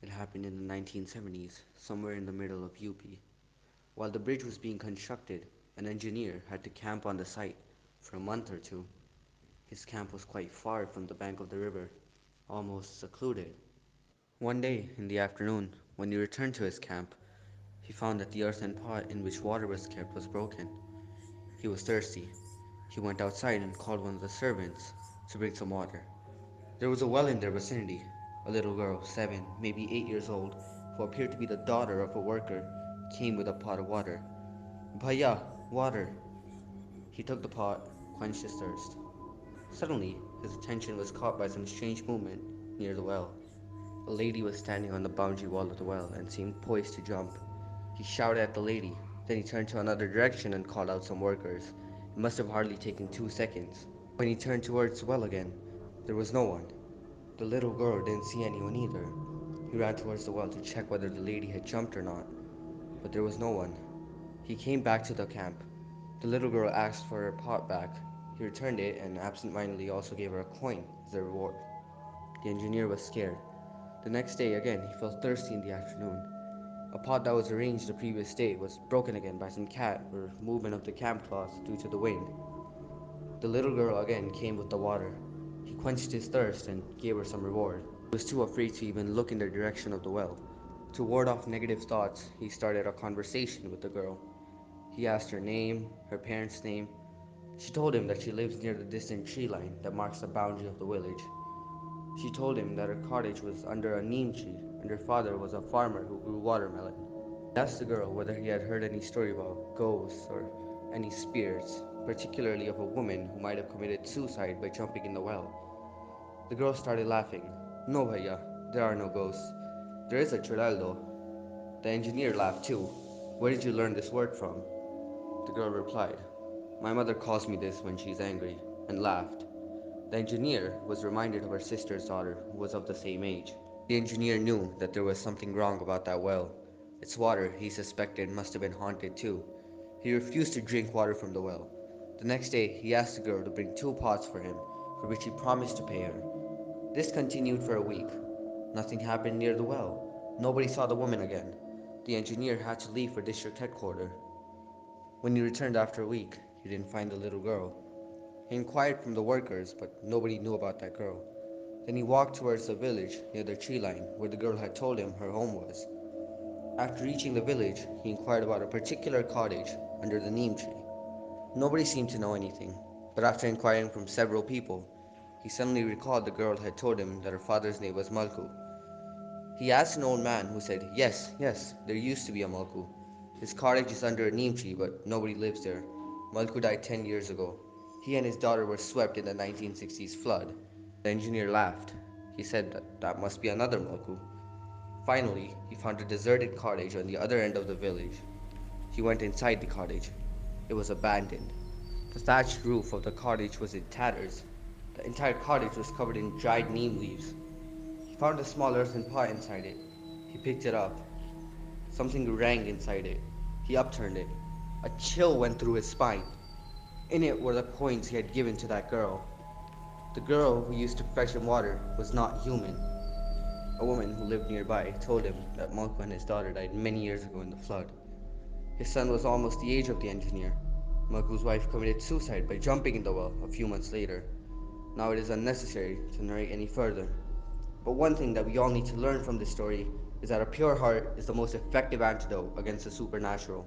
It happened in the 1970s, somewhere in the middle of UP. While the bridge was being constructed, an engineer had to camp on the site for a month or two. His camp was quite far from the bank of the river, almost secluded. One day, in the afternoon, when he returned to his camp, he found that the earthen pot in which water was kept was broken. He was thirsty. He went outside and called one of the servants to bring some water. There was a well in their vicinity. A little girl, 7, maybe 8 years old, who appeared to be the daughter of a worker, came with a pot of water. Bhaiya, water! He took the pot, quenched his thirst. Suddenly, his attention was caught by some strange movement near the well. A lady was standing on the boundary wall of the well and seemed poised to jump. He shouted at the lady, then he turned to another direction and called out some workers. It must have hardly taken 2 seconds. When he turned towards the well again, there was no one. The little girl didn't see anyone either. He ran towards the well to check whether the lady had jumped or not, but there was no one. He came back to the camp. The little girl asked for her pot back. He returned it and absent-mindedly also gave her a coin as a reward. The engineer was scared. The next day again he felt thirsty in the afternoon. A pot that was arranged the previous day was broken again by some cat or movement of the camp cloth due to the wind. The little girl again came with the water. He quenched his thirst and gave her some reward. He was too afraid to even look in the direction of the well. To ward off negative thoughts, he started a conversation with the girl. He asked her name, her parents' name. She told him that she lives near the distant tree line that marks the boundary of the village. She told him that her cottage was under a neem tree and her father was a farmer who grew watermelon. He asked the girl whether he had heard any story about ghosts or any spirits, particularly of a woman who might have committed suicide by jumping in the well. The girl started laughing. No, bhaiya, there are no ghosts. There is a chudal though. The engineer laughed too. Where did you learn this word from? The girl replied, my mother calls me this when she's angry, and laughed. The engineer was reminded of her sister's daughter, who was of the same age. The engineer knew that there was something wrong about that well. Its water, he suspected, must have been haunted too. He refused to drink water from the well. The next day, he asked the girl to bring 2 pots for him, for which he promised to pay her. This continued for a week. Nothing happened near the well. Nobody saw the woman again. The engineer had to leave for district headquarters. When he returned after a week, he didn't find the little girl. He inquired from the workers, but nobody knew about that girl. Then he walked towards the village near the tree line where the girl had told him her home was. After reaching the village, he inquired about a particular cottage under the neem tree. Nobody seemed to know anything, but after inquiring from several people, he suddenly recalled the girl had told him that her father's name was Malku. He asked an old man who said, yes, yes, there used to be a Malku. His cottage is under a neem tree, but nobody lives there. Malku died 10 years ago. He and his daughter were swept in the 1960s flood. The engineer laughed. He said that must be another Malku. Finally, he found a deserted cottage on the other end of the village. He went inside the cottage. It was abandoned. The thatched roof of the cottage was in tatters. The entire cottage was covered in dried neem leaves. He found a small earthen pot inside it. He picked it up. Something rang inside it. He upturned it. A chill went through his spine. In it were the coins he had given to that girl. The girl who used to fetch him water was not human. A woman who lived nearby told him that Malko and his daughter died many years ago in the flood. His son was almost the age of the engineer. Malko's wife committed suicide by jumping in the well a few months later. Now it is unnecessary to narrate any further. But one thing that we all need to learn from this story is that a pure heart is the most effective antidote against the supernatural.